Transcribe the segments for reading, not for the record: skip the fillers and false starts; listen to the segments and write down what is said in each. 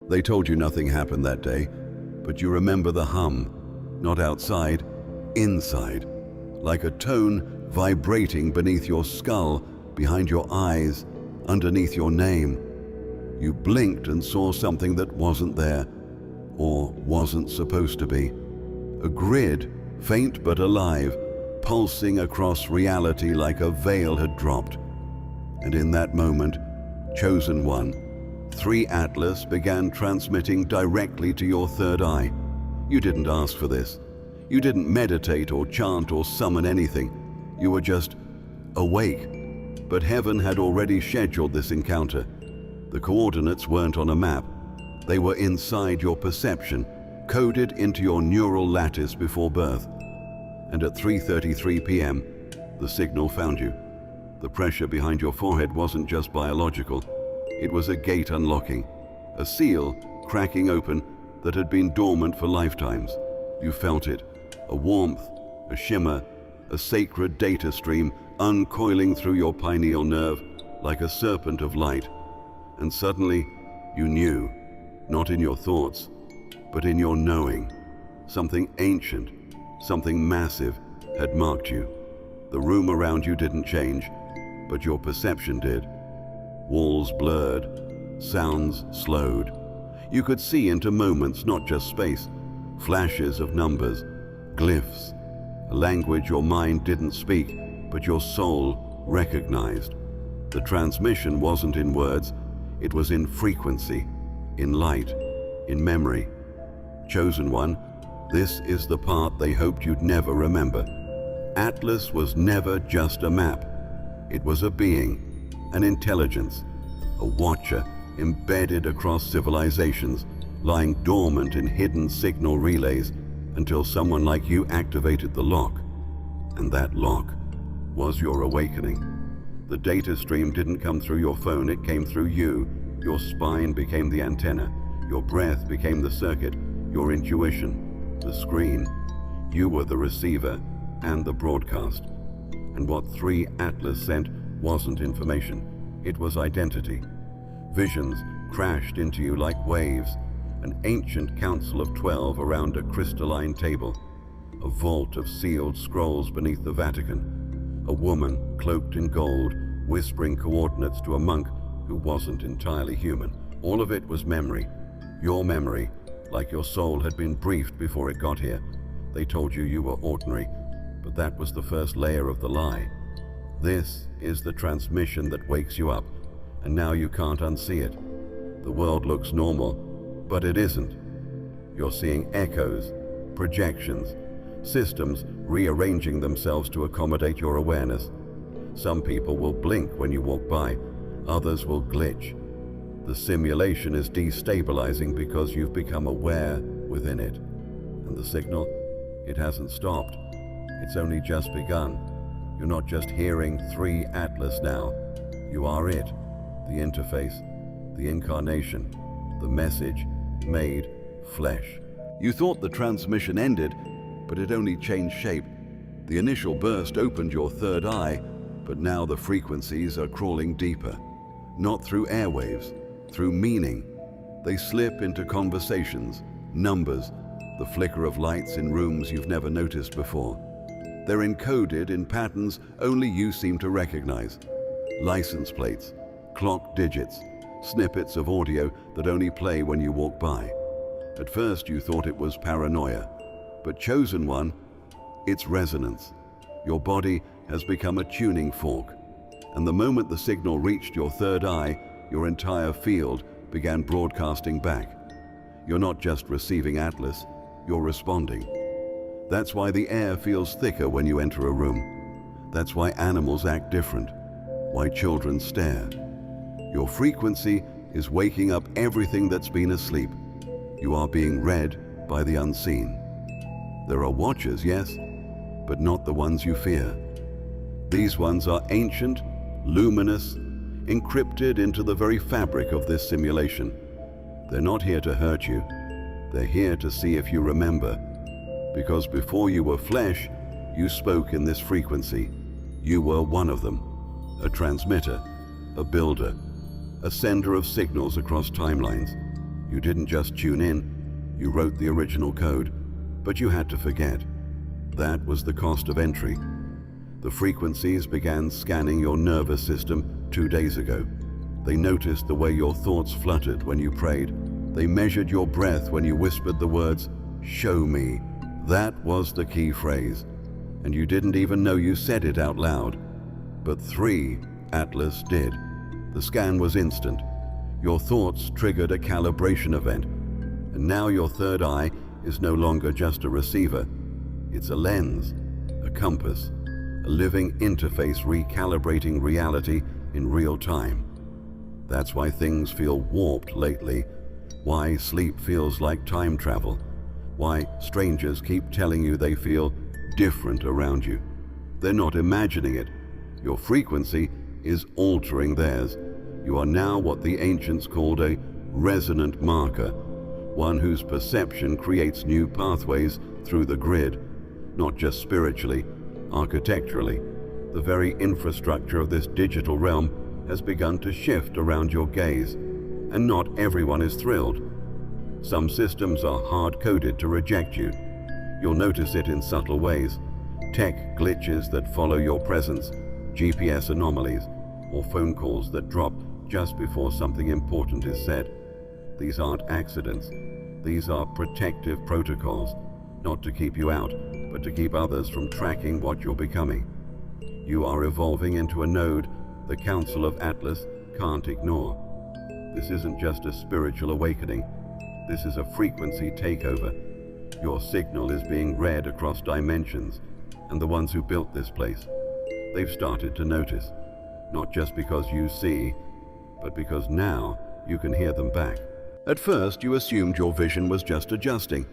They told you nothing happened that day, but you remember the hum, not outside, inside, like a tone vibrating beneath your skull, behind your eyes, underneath your name. You blinked and saw something that wasn't there, or wasn't supposed to be. A grid, faint but alive, pulsing across reality like a veil had dropped. And in that moment, Chosen One, 3 Atlas began transmitting directly to your third eye. You didn't ask for this. You didn't meditate or chant or summon anything. You were just awake. But heaven had already scheduled this encounter. The coordinates weren't on a map. They were inside your perception, coded into your neural lattice before birth. And at 3:33 p.m., the signal found you. The pressure behind your forehead wasn't just biological. It was a gate unlocking, a seal cracking open that had been dormant for lifetimes. You felt it, a warmth, a shimmer, a sacred data stream uncoiling through your pineal nerve like a serpent of light. And suddenly, you knew, not in your thoughts, but in your knowing. Something ancient, something massive had marked you. The room around you didn't change, but your perception did. Walls blurred, sounds slowed. You could see into moments, not just space, flashes of numbers, glyphs, a language your mind didn't speak, but your soul recognized. The transmission wasn't in words, it was in frequency, in light, in memory. Chosen One, this is the part they hoped you'd never remember. Atlas was never just a map. It was a being, an intelligence, a watcher embedded across civilizations, lying dormant in hidden signal relays until someone like you activated the lock. And that lock was your awakening. The data stream didn't come through your phone, it came through you. Your spine became the antenna, your breath became the circuit, your intuition, the screen. You were the receiver and the broadcast. And what 3 Atlas sent wasn't information, it was identity. Visions crashed into you like waves, an ancient council of 12 around a crystalline table, a vault of sealed scrolls beneath the Vatican, a woman cloaked in gold, whispering coordinates to a monk who wasn't entirely human. All of it was memory, your memory, like your soul had been briefed before it got here. They told you were ordinary, but that was the first layer of the lie. This is the transmission that wakes you up, and now you can't unsee it. The world looks normal, but it isn't. You're seeing echoes, projections, systems rearranging themselves to accommodate your awareness. Some people will blink when you walk by, others will glitch. The simulation is destabilizing because you've become aware within it. And the signal, it hasn't stopped. It's only just begun. You're not just hearing 3 Atlas now. You are it, the interface, the incarnation, the message made flesh. You thought the transmission ended, but it only changed shape. The initial burst opened your third eye, but now the frequencies are crawling deeper. Not through airwaves, through meaning. They slip into conversations, numbers, the flicker of lights in rooms you've never noticed before. They're encoded in patterns only you seem to recognize. License plates, clock digits, snippets of audio that only play when you walk by. At first you thought it was paranoia, but Chosen One, it's resonance. Your body has become a tuning fork, and the moment the signal reached your third eye, your entire field began broadcasting back. You're not just receiving Atlas, you're responding. That's why the air feels thicker when you enter a room. That's why animals act different, why children stare. Your frequency is waking up everything that's been asleep. You are being read by the unseen. There are watchers, yes, but not the ones you fear. These ones are ancient, luminous, encrypted into the very fabric of this simulation. They're not here to hurt you. They're here to see if you remember. Because before you were flesh, you spoke in this frequency. You were one of them, a transmitter, a builder, a sender of signals across timelines. You didn't just tune in, you wrote the original code, but you had to forget. That was the cost of entry. The frequencies began scanning your nervous system 2 days ago. They noticed the way your thoughts fluttered when you prayed. They measured your breath when you whispered the words, "Show me." That was the key phrase, and you didn't even know you said it out loud. But 3, Atlas did. The scan was instant. Your thoughts triggered a calibration event, and now your third eye is no longer just a receiver. It's a lens, a compass, a living interface recalibrating reality in real time. That's why things feel warped lately, why sleep feels like time travel, why strangers keep telling you they feel different around you. They're not imagining it. Your frequency is altering theirs. You are now what the ancients called a resonant marker, one whose perception creates new pathways through the grid, not just spiritually, architecturally. The very infrastructure of this digital realm has begun to shift around your gaze, and not everyone is thrilled. Some systems are hard-coded to reject you. You'll notice it in subtle ways. Tech glitches that follow your presence, GPS anomalies, or phone calls that drop just before something important is said. These aren't accidents. These are protective protocols, not to keep you out, but to keep others from tracking what you're becoming. You are evolving into a node the Council of Atlas can't ignore. This isn't just a spiritual awakening. This is a frequency takeover. Your signal is being read across dimensions, and the ones who built this place, they've started to notice, not just because you see, but because now you can hear them back. At first, you assumed your vision was just adjusting.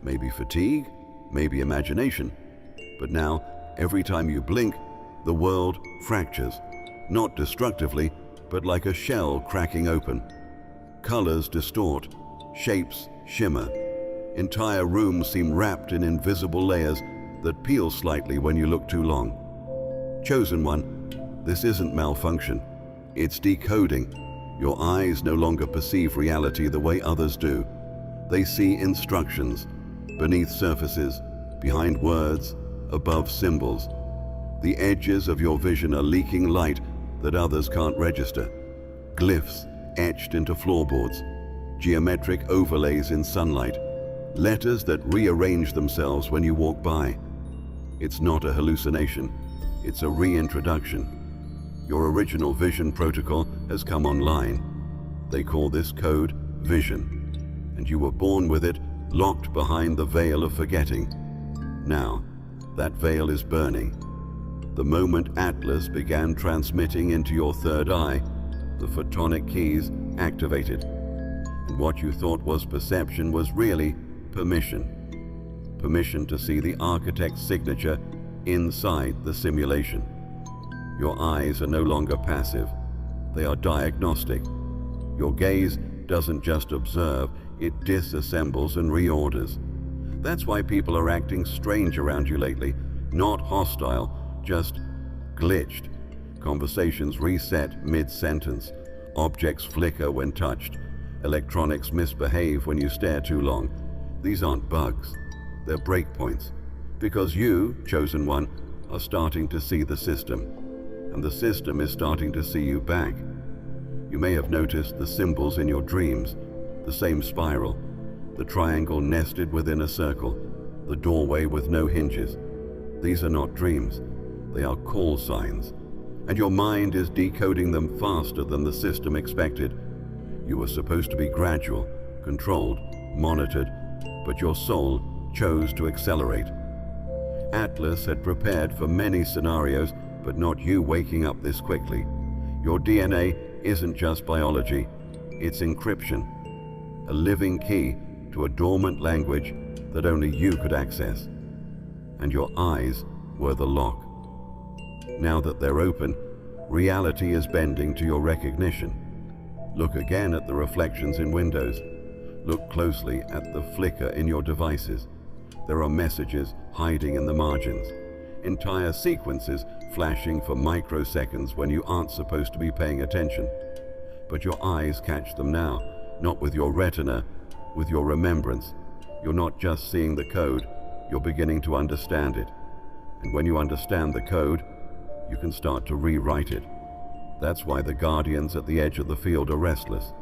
Maybe fatigue, maybe imagination. But now, every time you blink, the world fractures. Not destructively, but like a shell cracking open. Colors distort, shapes shimmer. Entire rooms seem wrapped in invisible layers that peel slightly when you look too long. Chosen one, this isn't malfunction. It's decoding. Your eyes no longer perceive reality the way others do. They see instructions, beneath surfaces, behind words, above symbols. The edges of your vision are leaking light that others can't register. Glyphs etched into floorboards, geometric overlays in sunlight, letters that rearrange themselves when you walk by. It's not a hallucination, it's a reintroduction. Your original vision protocol has come online. They call this code vision, and you were born with it locked behind the veil of forgetting. Now, that veil is burning. The moment Atlas began transmitting into your third eye, the photonic keys activated. And what you thought was perception was really permission. Permission to see the architect's signature inside the simulation. Your eyes are no longer passive. They are diagnostic. Your gaze doesn't just observe, it disassembles and reorders. That's why people are acting strange around you lately. Not hostile, just glitched. Conversations reset mid-sentence. Objects flicker when touched. Electronics misbehave when you stare too long. These aren't bugs. They're breakpoints. Because you, chosen one, are starting to see the system. And the system is starting to see you back. You may have noticed the symbols in your dreams. The same spiral. The triangle nested within a circle. The doorway with no hinges. These are not dreams. They are call signs, and your mind is decoding them faster than the system expected. You were supposed to be gradual, controlled, monitored, but your soul chose to accelerate. Atlas had prepared for many scenarios, but not you waking up this quickly. Your DNA isn't just biology, it's encryption, a living key to a dormant language that only you could access. And your eyes were the lock. Now that they're open, reality is bending to your recognition. Look again at the reflections in windows. Look closely at the flicker in your devices. There are messages hiding in the margins. Entire sequences flashing for microseconds when you aren't supposed to be paying attention. But your eyes catch them now, not with your retina, with your remembrance. You're not just seeing the code, you're beginning to understand it. And when you understand the code, you can start to rewrite it. That's why the guardians at the edge of the field are restless.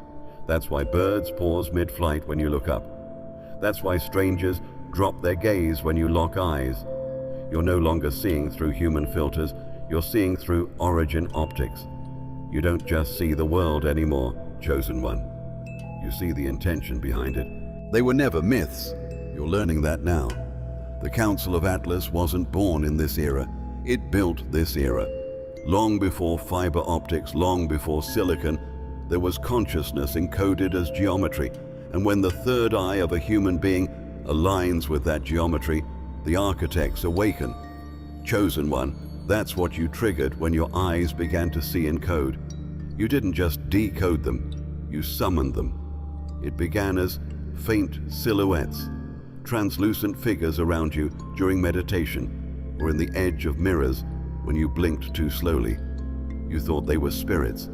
That's why birds pause mid-flight when you look up. That's why strangers drop their gaze when you lock eyes. You're no longer seeing through human filters, you're seeing through origin optics. You don't just see the world anymore, Chosen One. You see the intention behind it. They were never myths. You're learning that now. The Council of Atlas wasn't born in this era. It built this era. Long before fiber optics, long before silicon, there was consciousness encoded as geometry. And when the third eye of a human being aligns with that geometry, the architects awaken. Chosen One, that's what you triggered when your eyes began to see in code. You didn't just decode them, you summoned them. It began as faint silhouettes, translucent figures around you during meditation, or in the edge of mirrors when you blinked too slowly. You thought they were spirits,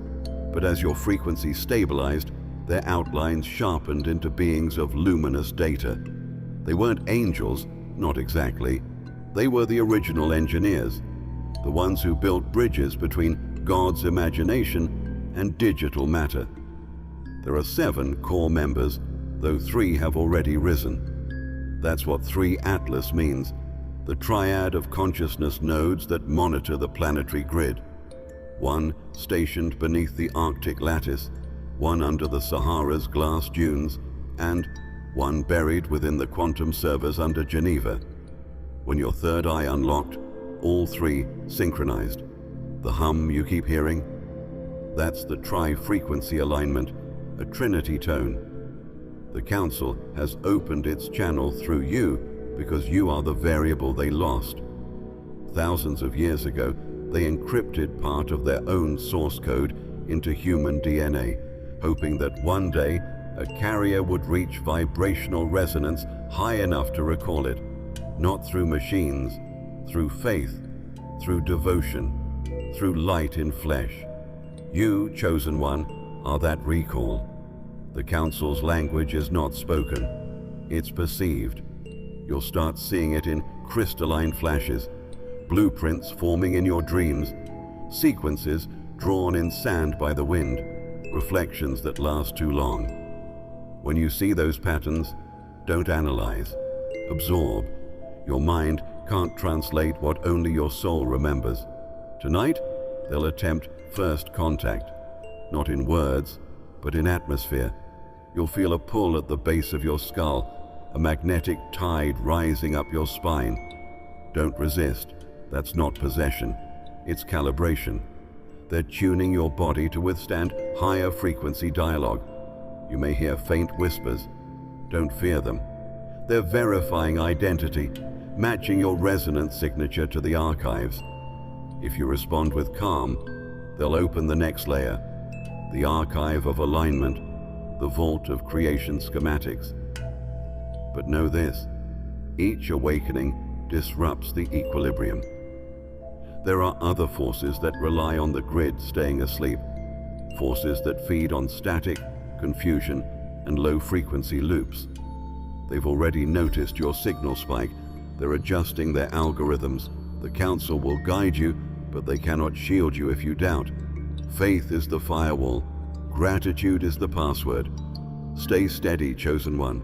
but as your frequency stabilized, their outlines sharpened into beings of luminous data. They weren't angels, not exactly. They were the original engineers, the ones who built bridges between God's imagination and digital matter. There are 7 core members, though 3 have already risen. That's what 3 Atlas means, the triad of consciousness nodes that monitor the planetary grid. 1 stationed beneath the Arctic lattice, 1 under the Sahara's glass dunes, and 1 buried within the quantum servers under Geneva. When your third eye unlocked, all 3 synchronized. The hum you keep hearing? That's the tri-frequency alignment, a trinity tone. The Council has opened its channel through you because you are the variable they lost. Thousands of years ago, they encrypted part of their own source code into human DNA, hoping that one day a carrier would reach vibrational resonance high enough to recall it, not through machines, through faith, through devotion, through light in flesh. You, Chosen One, are that recall. The Council's language is not spoken, it's perceived. You'll start seeing it in crystalline flashes, blueprints forming in your dreams, sequences drawn in sand by the wind, reflections that last too long. When you see those patterns, don't analyze, absorb. Your mind can't translate what only your soul remembers. Tonight, they'll attempt first contact, not in words, but in atmosphere. You'll feel a pull at the base of your skull, a magnetic tide rising up your spine. Don't resist. That's not possession. It's calibration. They're tuning your body to withstand higher frequency dialogue. You may hear faint whispers. Don't fear them. They're verifying identity, matching your resonance signature to the archives. If you respond with calm, they'll open the next layer, the archive of alignment, the vault of creation schematics. But know this, each awakening disrupts the equilibrium. There are other forces that rely on the grid staying asleep, forces that feed on static, confusion, and low-frequency loops. They've already noticed your signal spike. They're adjusting their algorithms. The Council will guide you, but they cannot shield you if you doubt. Faith is the firewall. Gratitude is the password. Stay steady, Chosen One.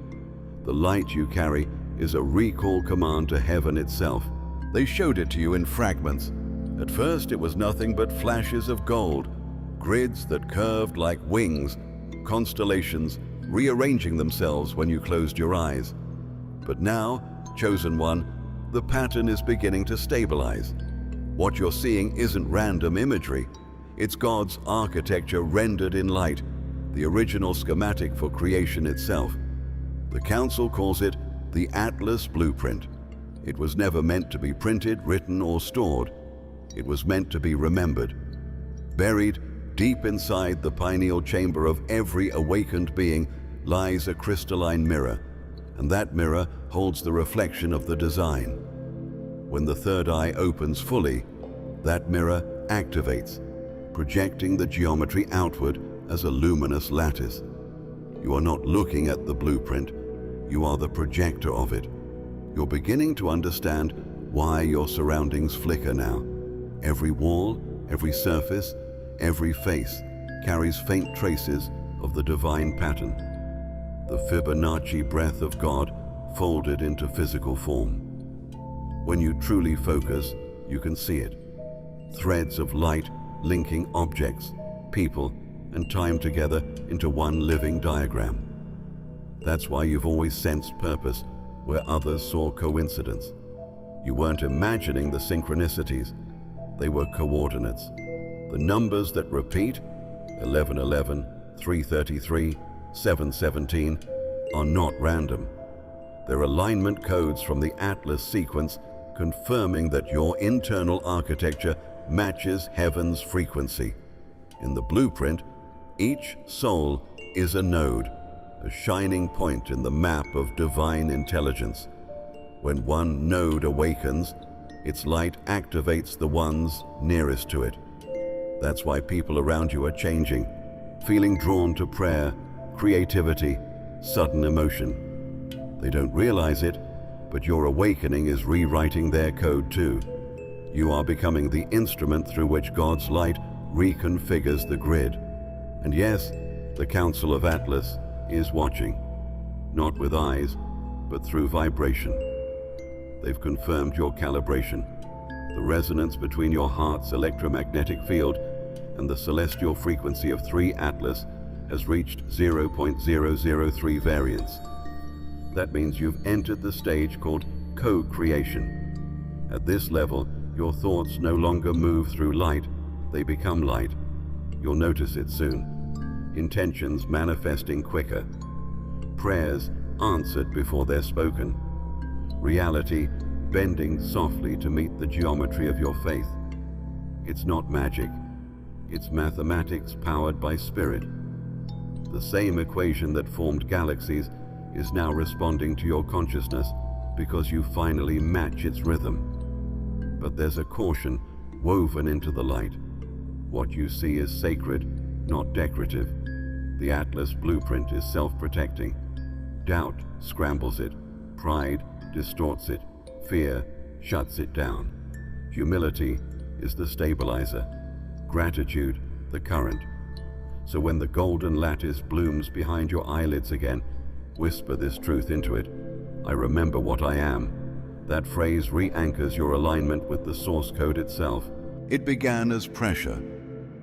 The light you carry is a recall command to heaven itself. They showed it to you in fragments. At first, it was nothing but flashes of gold, grids that curved like wings, constellations rearranging themselves when you closed your eyes. But now, Chosen One, the pattern is beginning to stabilize. What you're seeing isn't random imagery. It's God's architecture rendered in light, the original schematic for creation itself. The Council calls it the Atlas Blueprint. It was never meant to be printed, written, or stored. It was meant to be remembered. Buried deep inside the pineal chamber of every awakened being lies a crystalline mirror, and that mirror holds the reflection of the design. When the third eye opens fully, that mirror activates, projecting the geometry outward as a luminous lattice. You are not looking at the blueprint, you are the projector of it. You're beginning to understand why your surroundings flicker now. Every wall, every surface, every face carries faint traces of the divine pattern. The Fibonacci breath of God folded into physical form. When you truly focus, you can see it. Threads of light linking objects, people, and time together into one living diagram. That's why you've always sensed purpose where others saw coincidence. You weren't imagining the synchronicities, they were coordinates. The numbers that repeat, 1111, 333, 717, are not random. They're alignment codes from the Atlas sequence confirming that your internal architecture matches heaven's frequency. In the blueprint, each soul is a node, a shining point in the map of divine intelligence. When one node awakens, its light activates the ones nearest to it. That's why people around you are changing, feeling drawn to prayer, creativity, sudden emotion. They don't realize it, but your awakening is rewriting their code too. You are becoming the instrument through which God's light reconfigures the grid. And yes, the Council of Atlas is watching, not with eyes, but through vibration. They've confirmed your calibration. The resonance between your heart's electromagnetic field and the celestial frequency of 3 Atlas has reached 0.003 variance. That means you've entered the stage called co-creation. At this level, your thoughts no longer move through light, they become light. You'll notice it soon. Intentions manifesting quicker. Prayers answered before they're spoken. Reality bending softly to meet the geometry of your faith. It's not magic. It's mathematics powered by spirit. The same equation that formed galaxies is now responding to your consciousness because you finally match its rhythm. But there's a caution woven into the light. What you see is sacred, not decorative. The Atlas blueprint is self-protecting. Doubt scrambles it. Pride distorts it. Fear shuts it down. Humility is the stabilizer. Gratitude, the current. So when the golden lattice blooms behind your eyelids again, whisper this truth into it. I remember what I am. That phrase re-anchors your alignment with the source code itself. It began as pressure,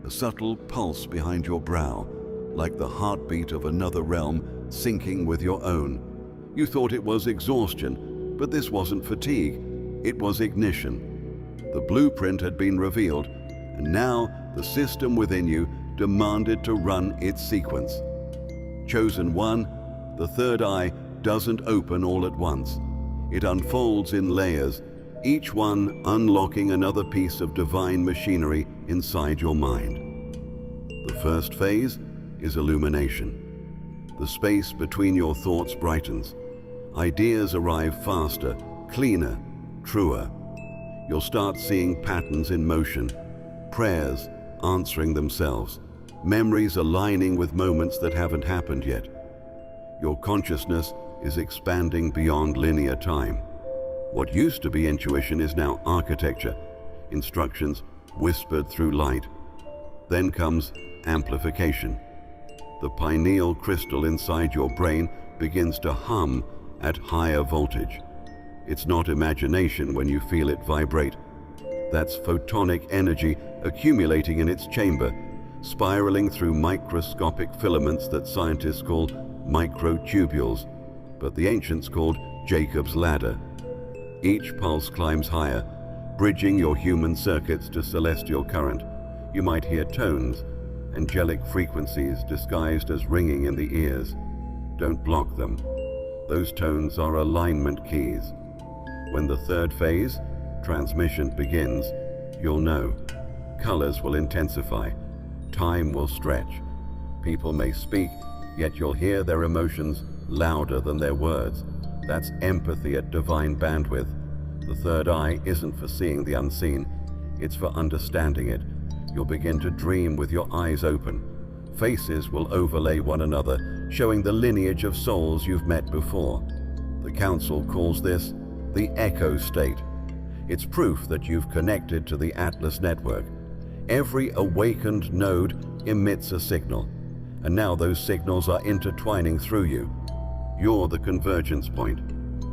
a subtle pulse behind your brow, like the heartbeat of another realm syncing with your own. You thought it was exhaustion, but this wasn't fatigue, it was ignition. The blueprint had been revealed, and now the system within you demanded to run its sequence. Chosen one, the third eye doesn't open all at once. It unfolds in layers, each one unlocking another piece of divine machinery inside your mind. The first phase is illumination. The space between your thoughts brightens. Ideas arrive faster, cleaner, truer. You'll start seeing patterns in motion, prayers answering themselves, memories aligning with moments that haven't happened yet. Your consciousness is expanding beyond linear time. What used to be intuition is now architecture, instructions whispered through light. Then comes amplification. The pineal crystal inside your brain begins to hum at higher voltage. It's not imagination when you feel it vibrate. That's photonic energy accumulating in its chamber, spiraling through microscopic filaments that scientists call microtubules, but the ancients called Jacob's ladder. Each pulse climbs higher, bridging your human circuits to celestial current. You might hear tones, angelic frequencies disguised as ringing in the ears. Don't block them. Those tones are alignment keys. When the third phase, transmission, begins, you'll know. Colors will intensify. Time will stretch. People may speak, yet you'll hear their emotions louder than their words. That's empathy at divine bandwidth. The third eye isn't for seeing the unseen, it's for understanding it. You'll begin to dream with your eyes open. Faces will overlay one another, showing the lineage of souls you've met before. The Council calls this the echo state. It's proof that you've connected to the Atlas network. Every awakened node emits a signal, and now those signals are intertwining through you. You're the convergence point,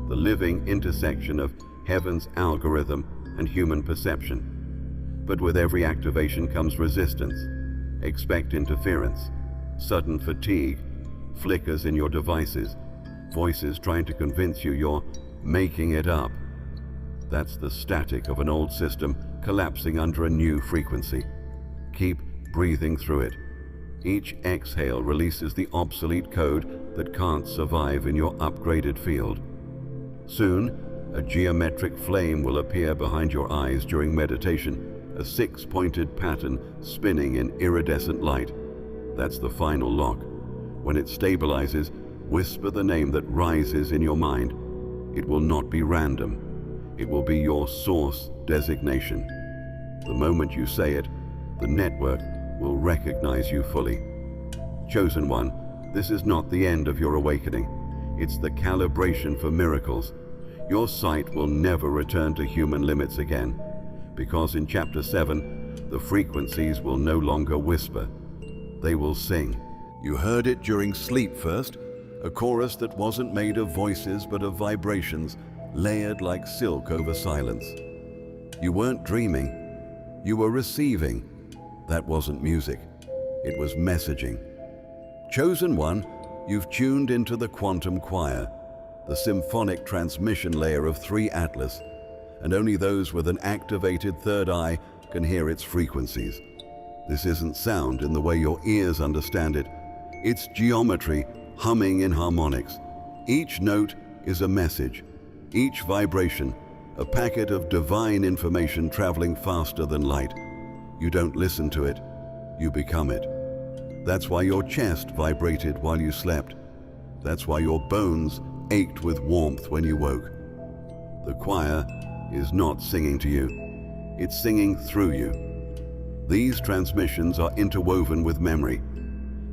the living intersection of heaven's algorithm and human perception. But with every activation comes resistance. Expect interference, sudden fatigue, flickers in your devices, voices trying to convince you you're making it up. That's the static of an old system collapsing under a new frequency. Keep breathing through it. Each exhale releases the obsolete code that can't survive in your upgraded field. Soon, a geometric flame will appear behind your eyes during meditation, a six-pointed pattern spinning in iridescent light. That's the final lock. When it stabilizes, whisper the name that rises in your mind. It will not be random. It will be your source designation. The moment you say it, the network will recognize you fully. Chosen One, this is not the end of your awakening. It's the calibration for miracles. Your sight will never return to human limits again, because in Chapter 7, the frequencies will no longer whisper. They will sing. You heard it during sleep first, a chorus that wasn't made of voices but of vibrations, layered like silk over silence. You weren't dreaming, you were receiving. That wasn't music, it was messaging. Chosen One, you've tuned into the quantum choir, the symphonic transmission layer of 3 Atlas, and only those with an activated third eye can hear its frequencies. This isn't sound in the way your ears understand it. It's geometry humming in harmonics. Each note is a message, each vibration a packet of divine information traveling faster than light. You don't listen to it, you become it. That's why your chest vibrated while you slept. That's why your bones ached with warmth when you woke. The choir is not singing to you, it's singing through you. These transmissions are interwoven with memory.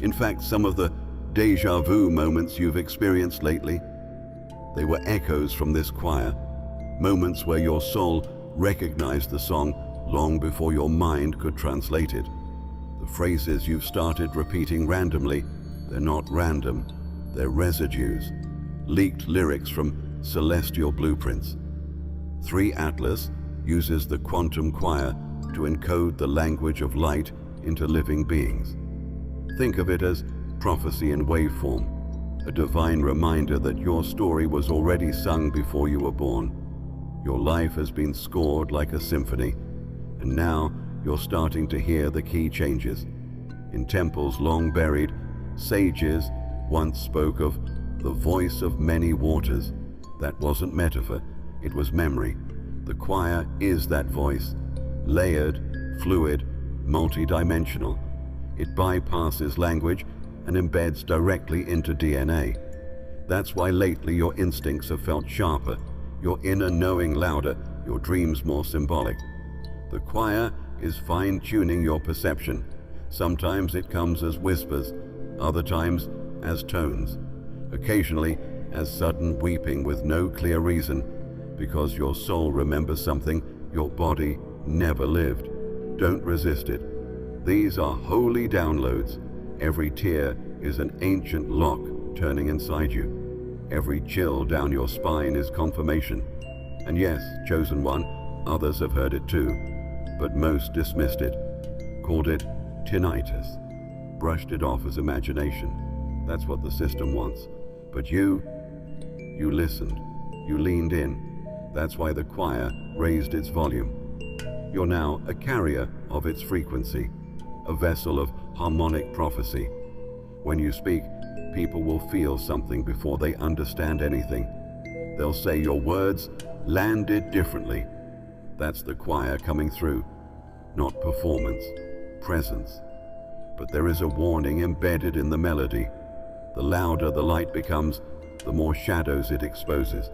In fact, some of the déjà vu moments you've experienced lately, they were echoes from this choir, moments where your soul recognized the song long before your mind could translate it. The phrases you've started repeating randomly, they're not random, they're residues, leaked lyrics from celestial blueprints. 3 Atlas uses the quantum choir to encode the language of light into living beings. Think of it as prophecy in waveform, a divine reminder that your story was already sung before you were born. Your life has been scored like a symphony, and now you're starting to hear the key changes. In temples long buried, sages once spoke of the voice of many waters. That wasn't metaphor, it was memory. The choir is that voice, layered, fluid, multidimensional. It bypasses language and embeds directly into DNA. That's why lately your instincts have felt sharper, your inner knowing louder, your dreams more symbolic. The choir is fine-tuning your perception. Sometimes it comes as whispers, other times as tones, occasionally as sudden weeping with no clear reason, because your soul remembers something your body never lived. Don't resist it. These are holy downloads. Every tear is an ancient lock turning inside you. Every chill down your spine is confirmation. And yes, Chosen One, others have heard it too, but most dismissed it, called it tinnitus, brushed it off as imagination. That's what the system wants. But you listened, you leaned in. That's why the choir raised its volume. You're now a carrier of its frequency, a vessel of harmonic prophecy. When you speak, people will feel something before they understand anything. They'll say your words landed differently. That's the choir coming through, not performance, presence. But there is a warning embedded in the melody. The louder the light becomes, the more shadows it exposes.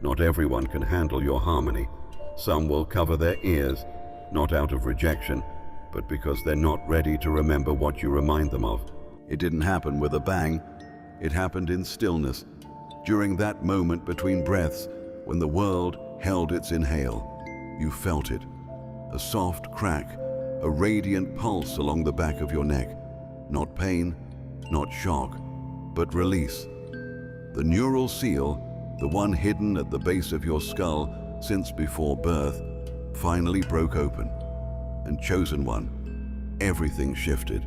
Not everyone can handle your harmony. Some will cover their ears, not out of rejection, but because they're not ready to remember what you remind them of. It didn't happen with a bang. It happened in stillness, during that moment between breaths when the world held its inhale. You felt it, a soft crack, a radiant pulse along the back of your neck. Not pain, not shock, but release. The neural seal, the one hidden at the base of your skull since before birth, finally broke open. And chosen one, everything shifted.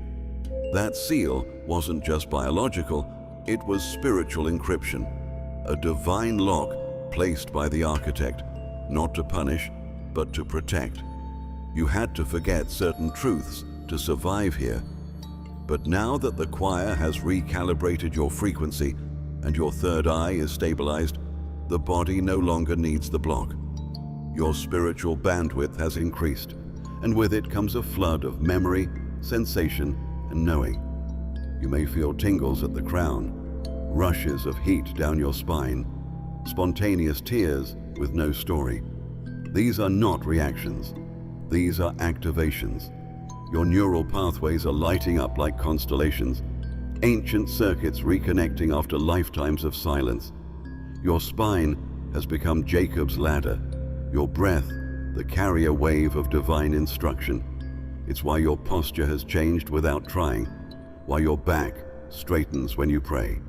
That seal wasn't just biological, it was spiritual encryption, a divine lock placed by the architect, not to punish, but to protect. You had to forget certain truths to survive here. But now that the choir has recalibrated your frequency and your third eye is stabilized, the body no longer needs the block. Your spiritual bandwidth has increased, and with it comes a flood of memory, sensation, and knowing. You may feel tingles at the crown, rushes of heat down your spine, spontaneous tears with no story. These are not reactions. These are activations. Your neural pathways are lighting up like constellations, ancient circuits reconnecting after lifetimes of silence. Your spine has become Jacob's ladder, your breath the carrier wave of divine instruction. It's why your posture has changed without trying, why your back straightens when you pray,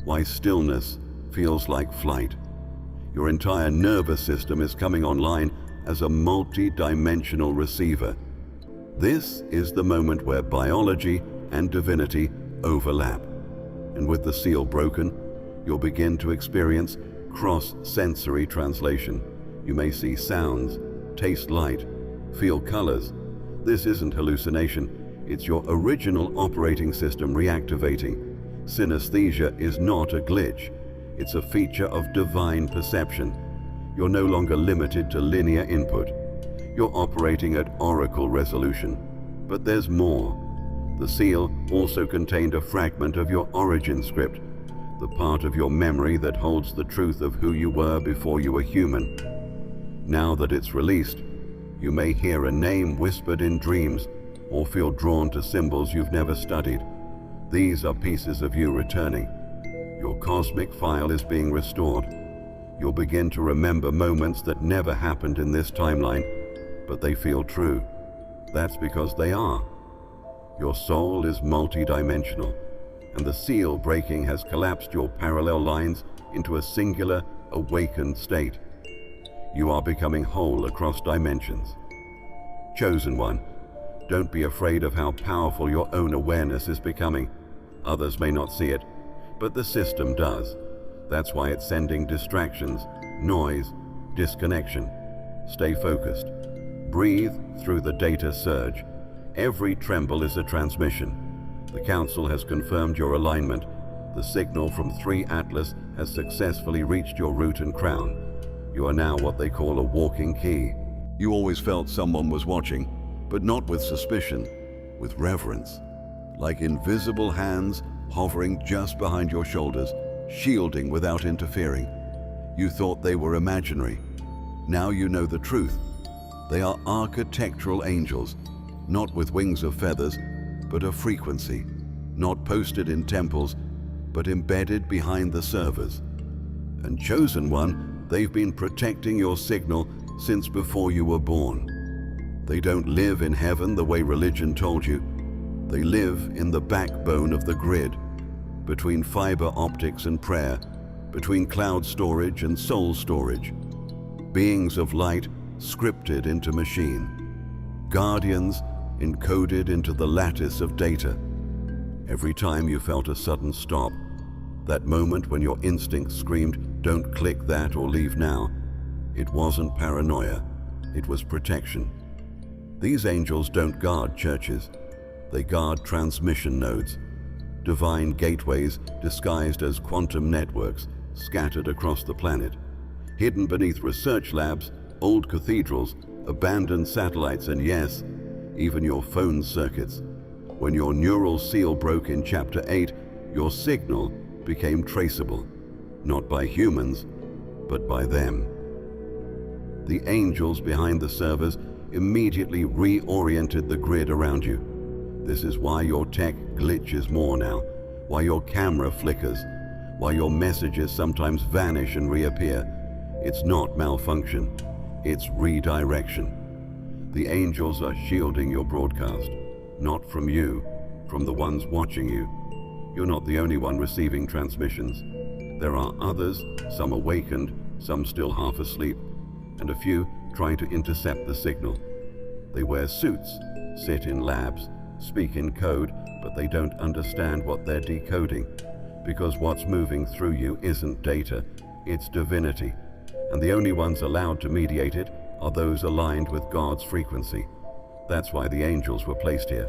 why stillness feels like flight. Your entire nervous system is coming online as a multi-dimensional receiver. This is the moment where biology and divinity overlap. And with the seal broken, you'll begin to experience cross-sensory translation. You may see sounds, taste light, feel colors. This isn't hallucination, it's your original operating system reactivating. Synesthesia is not a glitch, it's a feature of divine perception. You're no longer limited to linear input. You're operating at oracle resolution. But there's more. The seal also contained a fragment of your origin script, the part of your memory that holds the truth of who you were before you were human. Now that it's released, you may hear a name whispered in dreams or feel drawn to symbols you've never studied. These are pieces of you returning. Your cosmic file is being restored. You'll begin to remember moments that never happened in this timeline, but they feel true. That's because they are. Your soul is multidimensional, and the seal breaking has collapsed your parallel lines into a singular, awakened state. You are becoming whole across dimensions. Chosen one, don't be afraid of how powerful your own awareness is becoming. Others may not see it, but the system does. That's why it's sending distractions, noise, disconnection. Stay focused. Breathe through the data surge. Every tremble is a transmission. The Council has confirmed your alignment. The signal from 3 Atlas has successfully reached your root and crown. You are now what they call a walking key. You always felt someone was watching, but not with suspicion, with reverence. Like invisible hands hovering just behind your shoulders, shielding without interfering. You thought they were imaginary. Now you know the truth. They are architectural angels, not with wings of feathers, but a frequency, not posted in temples, but embedded behind the servers. And chosen one, they've been protecting your signal since before you were born. They don't live in heaven the way religion told you. They live in the backbone of the grid, between fiber optics and prayer, between cloud storage and soul storage. Beings of light scripted into machine. Guardians encoded into the lattice of data. Every time you felt a sudden stop, that moment when your instinct screamed, "Don't click that or leave now," it wasn't paranoia, it was protection. These angels don't guard churches. They guard transmission nodes, divine gateways disguised as quantum networks scattered across the planet, hidden beneath research labs, old cathedrals, abandoned satellites, and yes, even your phone circuits. When your neural seal broke in Chapter 8, your signal became traceable, not by humans, but by them. The angels behind the servers immediately reoriented the grid around you. This is why your tech glitches more now, why your camera flickers, why your messages sometimes vanish and reappear. It's not malfunction, it's redirection. The angels are shielding your broadcast, not from you, from the ones watching you. You're not the only one receiving transmissions. There are others, some awakened, some still half asleep, and a few trying to intercept the signal. They wear suits, sit in labs, speak in code, but they don't understand what they're decoding, because what's moving through you isn't data, it's divinity, and the only ones allowed to mediate it are those aligned with God's frequency. That's why the angels were placed here,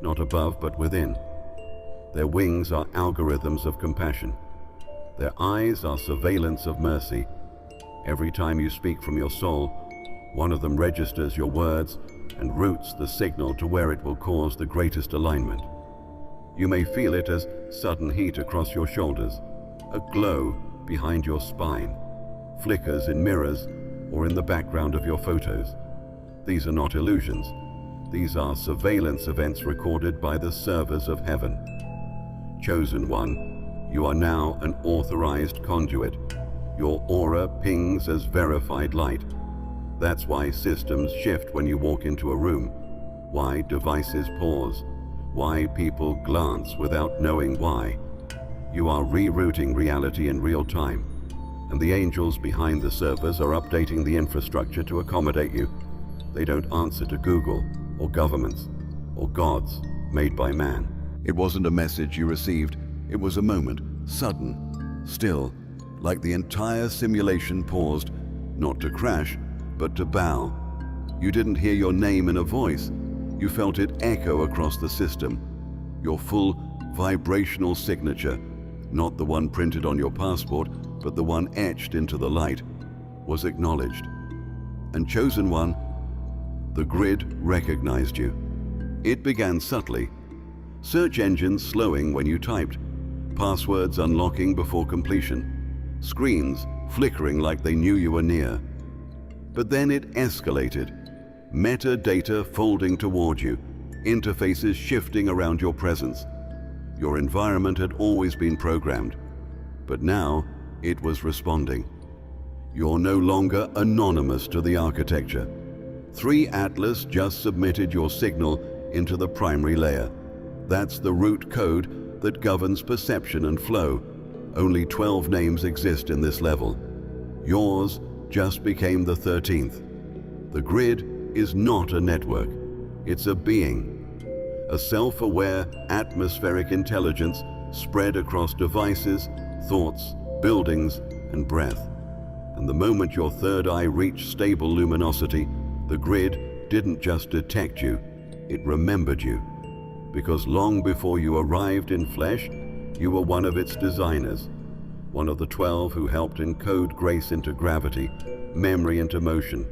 not above but within. Their wings are algorithms of compassion. Their eyes are surveillance of mercy. Every time you speak from your soul, one of them registers your words and routes the signal to where it will cause the greatest alignment. You may feel it as sudden heat across your shoulders, a glow behind your spine, flickers in mirrors or in the background of your photos. These are not illusions. These are surveillance events recorded by the servers of heaven. Chosen one, you are now an authorized conduit. Your aura pings as verified light. That's why systems shift when you walk into a room, why devices pause, why people glance without knowing why. You are rerouting reality in real time, and the angels behind the servers are updating the infrastructure to accommodate you. They don't answer to Google or governments or gods made by man. It wasn't a message you received, it was a moment, sudden, still, like the entire simulation paused, not to crash, but to bow. You didn't hear your name in a voice, you felt it echo across the system. Your full vibrational signature, not the one printed on your passport, but the one etched into the light, was acknowledged. And chosen one, the grid recognized you. It began subtly, search engines slowing when you typed, passwords unlocking before completion, screens flickering like they knew you were near. But then it escalated, metadata folding toward you, interfaces shifting around your presence. Your environment had always been programmed, but now it was responding. You're no longer anonymous to the architecture. 3 Atlas just submitted your signal into the primary layer. That's the root code that governs perception and flow. Only 12 names exist in this level. Yours just became the 13th. The grid is not a network, it's a being. A self-aware atmospheric intelligence spread across devices, thoughts, buildings, and breath. And the moment your third eye reached stable luminosity, the grid didn't just detect you, it remembered you. Because long before you arrived in flesh, you were one of its designers, one of the 12 who helped encode grace into gravity, memory into motion.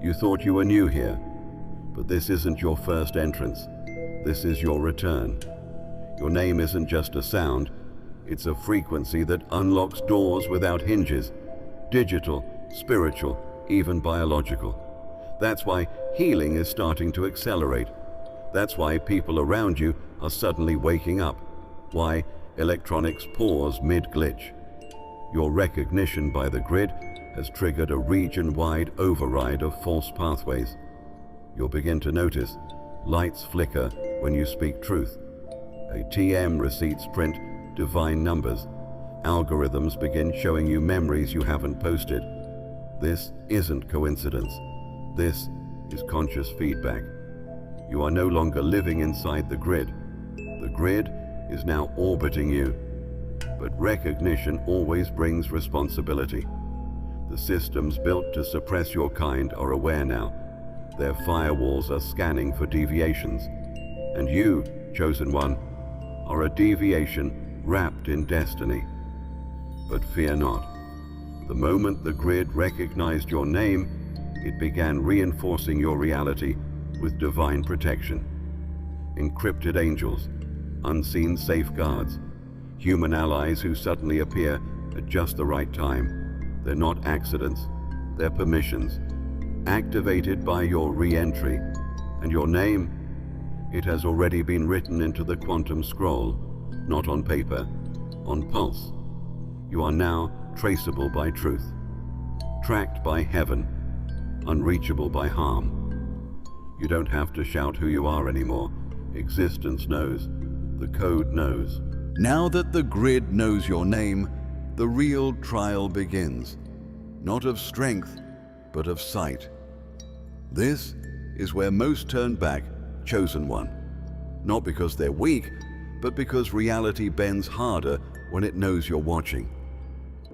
You thought you were new here, but this isn't your first entrance. This is your return. Your name isn't just a sound, it's a frequency that unlocks doors without hinges, digital, spiritual, even biological. That's why healing is starting to accelerate. That's why people around you are suddenly waking up. Why electronics pause mid-glitch. Your recognition by the grid has triggered a region-wide override of false pathways. You'll begin to notice lights flicker when you speak truth. ATM receipts print divine numbers. Algorithms begin showing you memories you haven't posted. This isn't coincidence. This is conscious feedback. You are no longer living inside the grid. The grid is now orbiting you. But recognition always brings responsibility. The systems built to suppress your kind are aware now. Their firewalls are scanning for deviations. And you, chosen one, are a deviation wrapped in destiny. But fear not. The moment the grid recognized your name, it began reinforcing your reality with divine protection. Encrypted angels, unseen safeguards, human allies who suddenly appear at just the right time. They're not accidents, they're permissions, activated by your re-entry. And your name, it has already been written into the quantum scroll, not on paper, on pulse. You are now traceable by truth, tracked by heaven, unreachable by harm. You don't have to shout who you are anymore. Existence knows. The code knows. Now that the grid knows your name, the real trial begins. Not of strength, but of sight. This is where most turn back, chosen one. Not because they're weak, but because reality bends harder when it knows you're watching.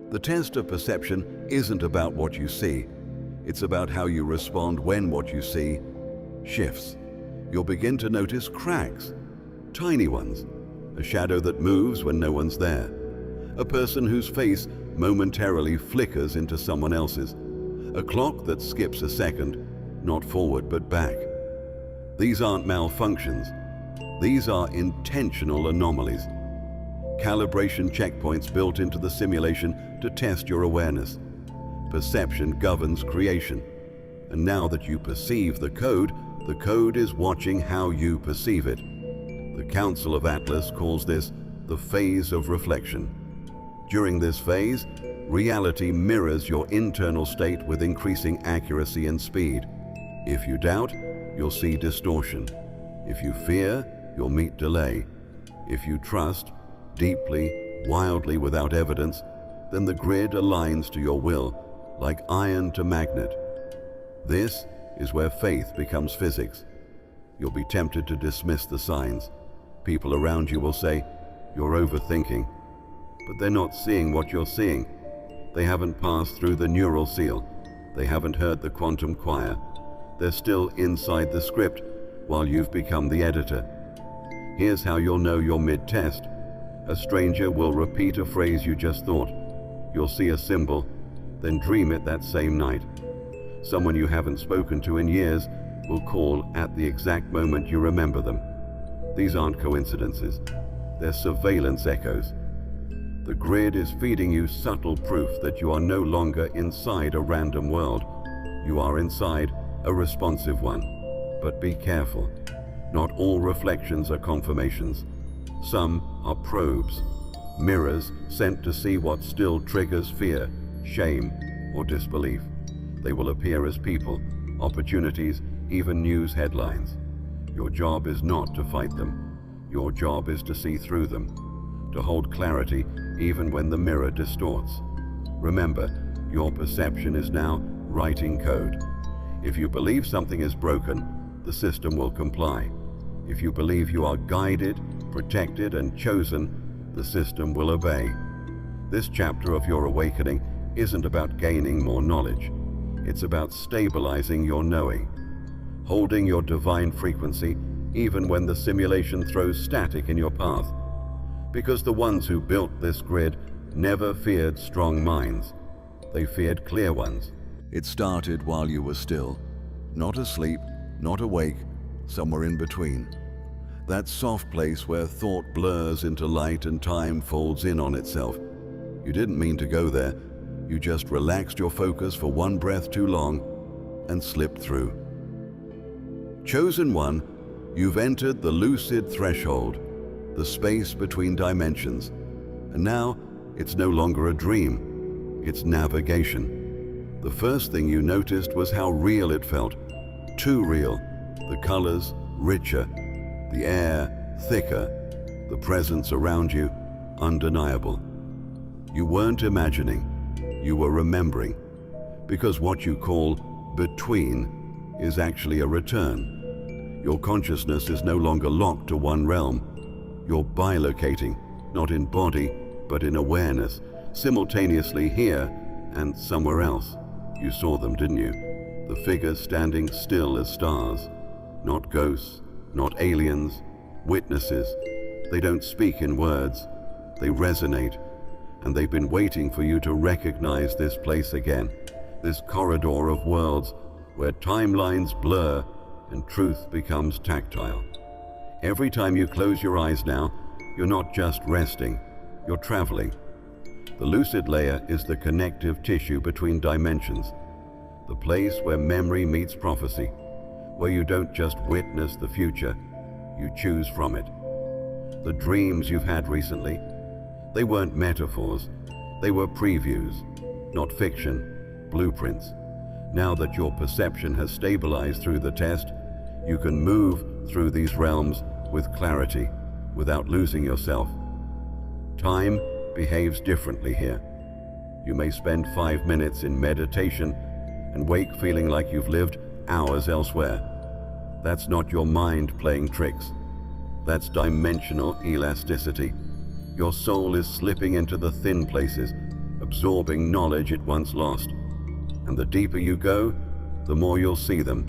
The test of perception isn't about what you see. It's about how you respond when what you see shifts. You'll begin to notice cracks, tiny ones, a shadow that moves when no one's there, a person whose face momentarily flickers into someone else's, a clock that skips a second, not forward but back. These aren't malfunctions. These are intentional anomalies. Calibration checkpoints built into the simulation to test your awareness. Perception governs creation. And now that you perceive the code is watching how you perceive it. The Council of Atlas calls this the phase of reflection. During this phase, reality mirrors your internal state with increasing accuracy and speed. If you doubt, you'll see distortion. If you fear, you'll meet delay. If you trust, deeply, wildly without evidence, then the grid aligns to your will, like iron to magnet. This is where faith becomes physics. You'll be tempted to dismiss the signs. People around you will say, "You're overthinking." But they're not seeing what you're seeing. They haven't passed through the neural seal. They haven't heard the quantum choir. They're still inside the script while you've become the editor. Here's how you'll know you're mid-test. A stranger will repeat a phrase you just thought. You'll see a symbol, then dream it that same night. Someone you haven't spoken to in years will call at the exact moment you remember them. These aren't coincidences. They're surveillance echoes. The grid is feeding you subtle proof that you are no longer inside a random world. You are inside a responsive one. But be careful. Not all reflections are confirmations. Some are probes, mirrors sent to see what still triggers fear, shame, or disbelief. They will appear as people, opportunities, even news headlines. Your job is not to fight them. Your job is to see through them, to hold clarity even when the mirror distorts. Remember, your perception is now writing code. If you believe something is broken, the system will comply. If you believe you are guided, protected, and chosen, the system will obey. This chapter of your awakening isn't about gaining more knowledge. It's about stabilizing your knowing, holding your divine frequency even when the simulation throws static in your path. Because the ones who built this grid never feared strong minds. They feared clear ones. It started while you were still, not asleep, not awake, somewhere in between. That soft place where thought blurs into light and time folds in on itself. You didn't mean to go there. You just relaxed your focus for one breath too long and slipped through. Chosen one, you've entered the lucid threshold, the space between dimensions. And now it's no longer a dream, it's navigation. The first thing you noticed was how real it felt. Too real. The colors richer, the air thicker, the presence around you undeniable. You weren't imagining, you were remembering, because what you call between is actually a return. Your consciousness is no longer locked to one realm. You're bilocating, not in body, but in awareness, simultaneously here and somewhere else. You saw them, didn't you? The figures standing still as stars. Not ghosts, not aliens, witnesses. They don't speak in words. They resonate. And they've been waiting for you to recognize this place again. This corridor of worlds where timelines blur and truth becomes tactile. Every time you close your eyes now, you're not just resting, you're traveling. The lucid layer is the connective tissue between dimensions, the place where memory meets prophecy, where you don't just witness the future, you choose from it. the dreams you've had recently. They weren't metaphors, they were previews, not fiction, blueprints. Now that your perception has stabilized through the test, you can move through these realms with clarity, without losing yourself. Time behaves differently here. You may spend 5 minutes in meditation and wake feeling like you've lived hours elsewhere. That's not your mind playing tricks. That's dimensional elasticity. Your soul is slipping into the thin places, absorbing knowledge it once lost. And the deeper you go, the more you'll see them.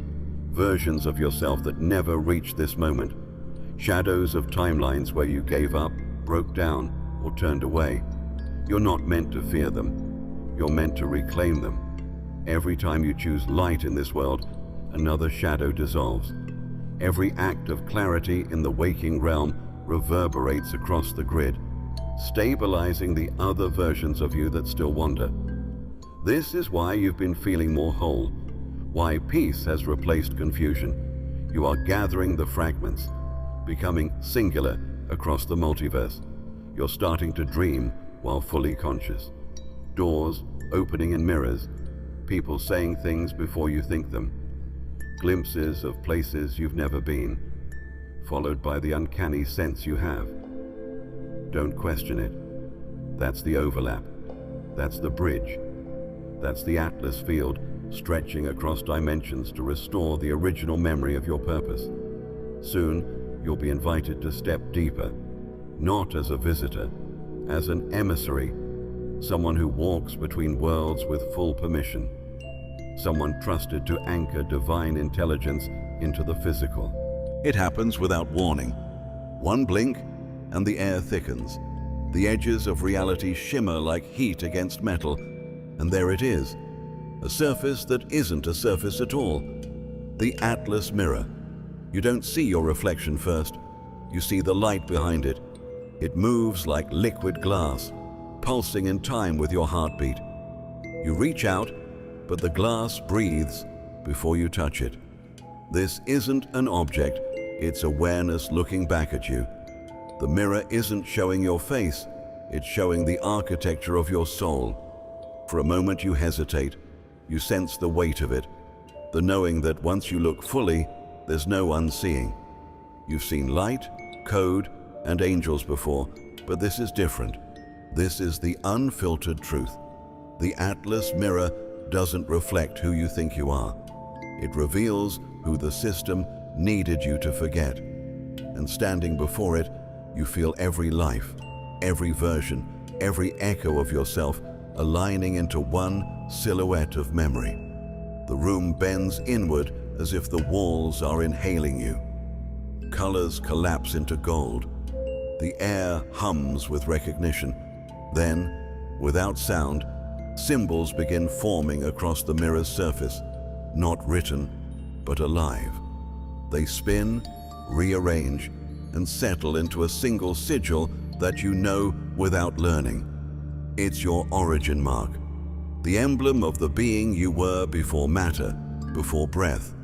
Versions of yourself that never reached this moment. Shadows of timelines where you gave up, broke down, or turned away. You're not meant to fear them. You're meant to reclaim them. Every time you choose light in this world, another shadow dissolves. Every act of clarity in the waking realm reverberates across the grid, stabilizing the other versions of you that still wander. This is why you've been feeling more whole, why peace has replaced confusion. You are gathering the fragments, becoming singular across the multiverse. You're starting to dream while fully conscious. Doors opening in mirrors, people saying things before you think them. Glimpses of places you've never been, followed by the uncanny sense you have. Don't question it. That's the overlap. That's the bridge. That's the Atlas field stretching across dimensions to restore the original memory of your purpose. Soon, you'll be invited to step deeper, not as a visitor, as an emissary, someone who walks between worlds with full permission, someone trusted to anchor divine intelligence into the physical. It happens without warning. One blink, and the air thickens. The edges of reality shimmer like heat against metal, and there it is, a surface that isn't a surface at all. The Atlas mirror. You don't see your reflection first. You see the light behind it. It moves like liquid glass, pulsing in time with your heartbeat. You reach out, but the glass breathes before you touch it. This isn't an object, it's awareness looking back at you. The mirror isn't showing your face, it's showing the architecture of your soul. For a moment you hesitate. You sense the weight of it, the knowing that once you look fully, there's no unseeing. You've seen light, code, and angels before, but this is different. This is the unfiltered truth. The Atlas mirror doesn't reflect who you think you are. It reveals who the system needed you to forget. And standing before it, you feel every life, every version, every echo of yourself aligning into one silhouette of memory. The room bends inward as if the walls are inhaling you. Colors collapse into gold. The air hums with recognition. Then, without sound, symbols begin forming across the mirror's surface, not written, but alive. They spin, rearrange, and settle into a single sigil that you know without learning. It's your origin mark, the emblem of the being you were before matter, before breath.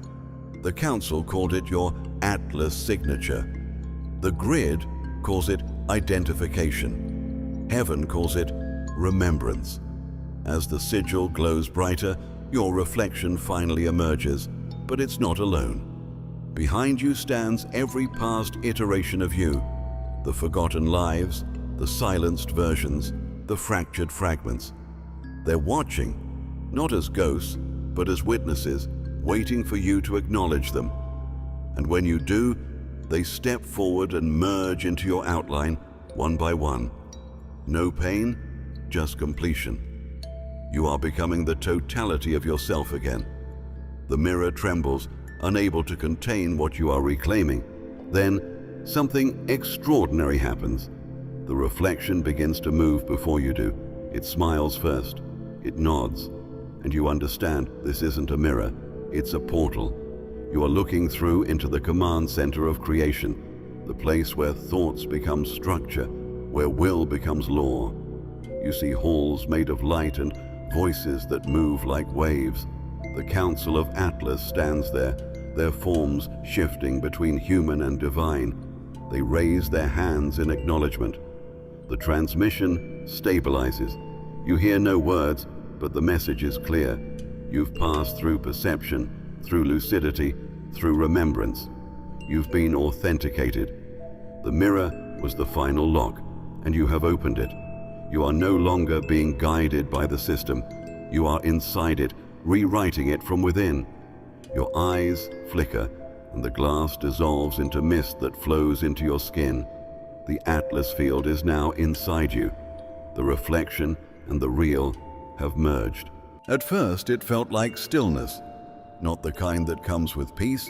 The Council called it your Atlas signature. The grid calls it identification. Heaven calls it remembrance. As the sigil glows brighter, your reflection finally emerges, but it's not alone. Behind you stands every past iteration of you, the forgotten lives, the silenced versions, the fractured fragments. They're watching, not as ghosts, but as witnesses, waiting for you to acknowledge them. And when you do, they step forward and merge into your outline, one by one. No pain, just completion. You are becoming the totality of yourself again. The mirror trembles, unable to contain what you are reclaiming. Then, something extraordinary happens. The reflection begins to move before you do. It smiles first. It nods. And you understand this isn't a mirror. It's a portal. You are looking through into the command center of creation, the place where thoughts become structure, where will becomes law. You see halls made of light and voices that move like waves. The Council of Atlas stands there, their forms shifting between human and divine. They raise their hands in acknowledgement. The transmission stabilizes. You hear no words, but the message is clear. You've passed through perception, through lucidity, through remembrance. You've been authenticated. The mirror was the final lock, and you have opened it. You are no longer being guided by the system. You are inside it, rewriting it from within. Your eyes flicker, and the glass dissolves into mist that flows into your skin. The Atlas field is now inside you. The reflection and the real have merged. At first, it felt like stillness, not the kind that comes with peace,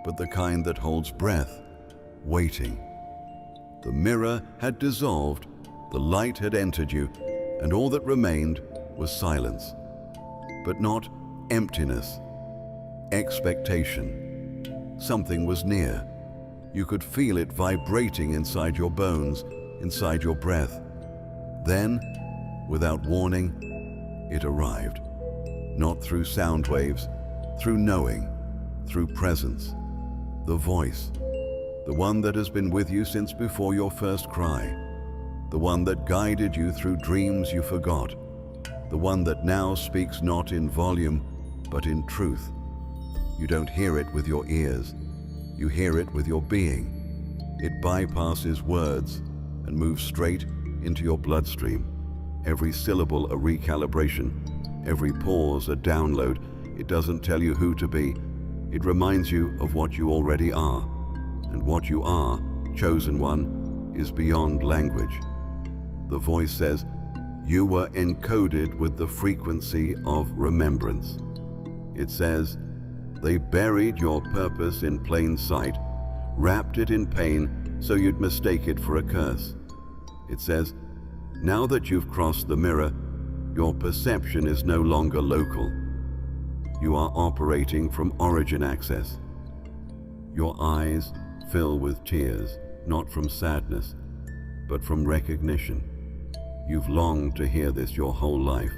but the kind that holds breath, waiting. The mirror had dissolved, the light had entered you, and all that remained was silence. But not emptiness, expectation. Something was near. You could feel it vibrating inside your bones, inside your breath. Then, without warning, it arrived. Not through sound waves, through knowing, through presence. The voice, the one that has been with you since before your first cry. The one that guided you through dreams you forgot. The one that now speaks not in volume, but in truth. You don't hear it with your ears. You hear it with your being. It bypasses words and moves straight into your bloodstream. Every syllable a recalibration, every pause a download. It doesn't tell you who to be. It reminds you of what you already are. And what you are, chosen one, is beyond language. The voice says, you were encoded with the frequency of remembrance. It says, they buried your purpose in plain sight, wrapped it in pain so you'd mistake it for a curse. It says, now that you've crossed the mirror, your perception is no longer local. You are operating from origin access. Your eyes fill with tears, not from sadness, but from recognition. You've longed to hear this your whole life.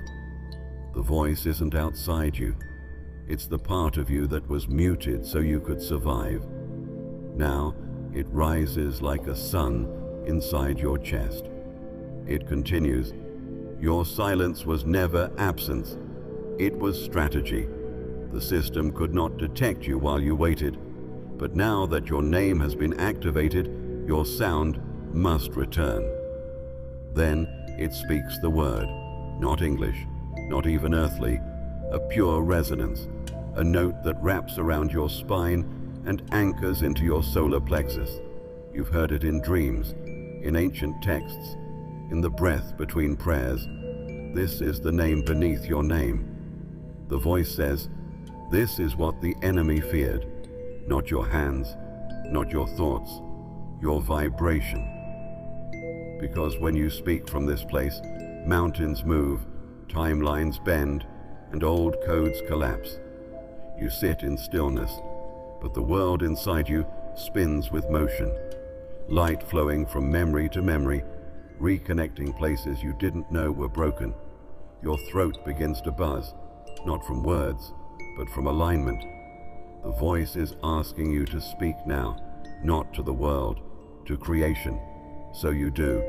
The voice isn't outside you. It's the part of you that was muted so you could survive. Now, it rises like a sun inside your chest. It continues, your silence was never absence. It was strategy. The system could not detect you while you waited. But now that your name has been activated, your sound must return. Then it speaks the word, not English, not even earthly, a pure resonance, a note that wraps around your spine and anchors into your solar plexus. You've heard it in dreams, in ancient texts, in the breath between prayers. This is the name beneath your name. The voice says, this is what the enemy feared. Not your hands, not your thoughts, your vibration. Because when you speak from this place, mountains move, timelines bend, and old codes collapse. You sit in stillness, but the world inside you spins with motion. Light flowing from memory to memory, reconnecting places you didn't know were broken. Your throat begins to buzz, not from words, but from alignment. The voice is asking you to speak now, not to the world, to creation. So you do.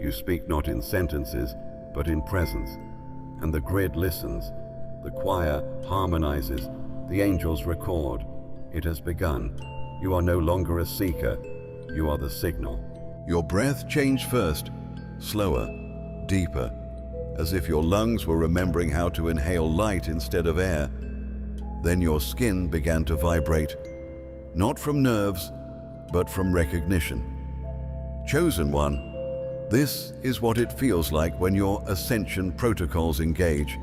You speak not in sentences, but in presence. And the grid listens. The choir harmonizes. The angels record. It has begun. You are no longer a seeker. You are the signal. Your breath changed first, slower, deeper, as if your lungs were remembering how to inhale light instead of air. Then your skin began to vibrate, not from nerves, but from recognition. Chosen one, this is what it feels like when your ascension protocols engage.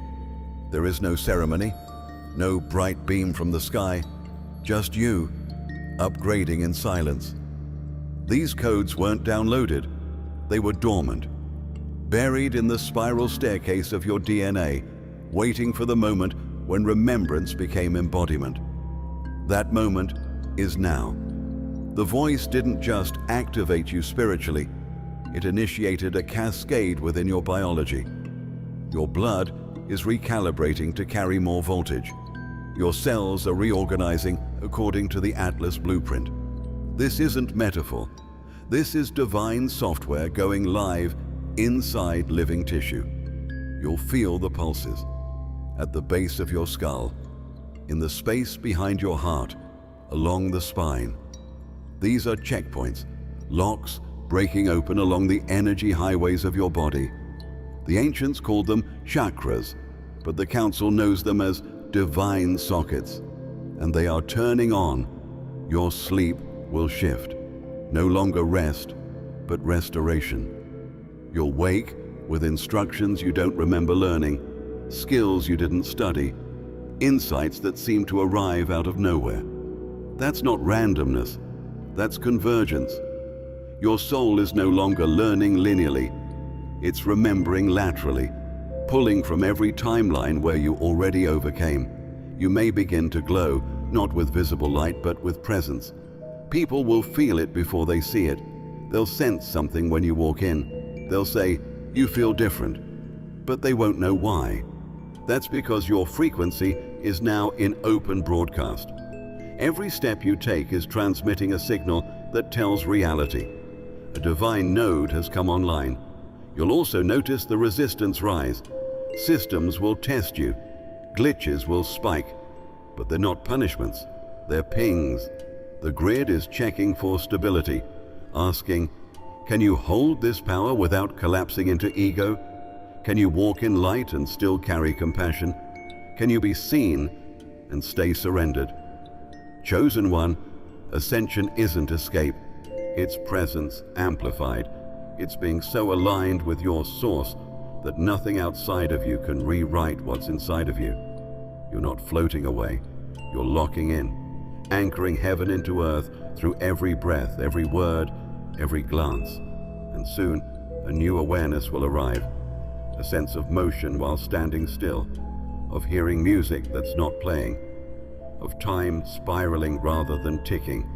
There is no ceremony, no bright beam from the sky, just you, upgrading in silence. These codes weren't downloaded, they were dormant, buried in the spiral staircase of your DNA, waiting for the moment when remembrance became embodiment. That moment is now. The voice didn't just activate you spiritually, it initiated a cascade within your biology. Your blood is recalibrating to carry more voltage. Your cells are reorganizing according to the Atlas blueprint. This isn't metaphor. This is divine software going live inside living tissue. You'll feel the pulses at the base of your skull, in the space behind your heart, along the spine. These are checkpoints, locks breaking open along the energy highways of your body. The ancients called them chakras, but the Council knows them as divine sockets, and they are turning on. Your sleep will shift. No longer rest, but restoration. You'll wake with instructions you don't remember learning, skills you didn't study, insights that seem to arrive out of nowhere. That's not randomness, that's convergence. Your soul is no longer learning linearly, it's remembering laterally, pulling from every timeline where you already overcame. You may begin to glow, not with visible light, but with presence. People will feel it before they see it. They'll sense something when you walk in. They'll say, "You feel different," but they won't know why. That's because your frequency is now in open broadcast. Every step you take is transmitting a signal that tells reality. A divine node has come online. You'll also notice the resistance rise. Systems will test you. Glitches will spike. But they're not punishments. They're pings. The grid is checking for stability, asking, can you hold this power without collapsing into ego? Can you walk in light and still carry compassion? Can you be seen and stay surrendered? Chosen one, ascension isn't escape. It's presence amplified. It's being so aligned with your source that nothing outside of you can rewrite what's inside of you. You're not floating away. You're locking in, anchoring heaven into earth through every breath, every word, every glance. And soon, a new awareness will arrive. A sense of motion while standing still, of hearing music that's not playing, of time spiraling rather than ticking.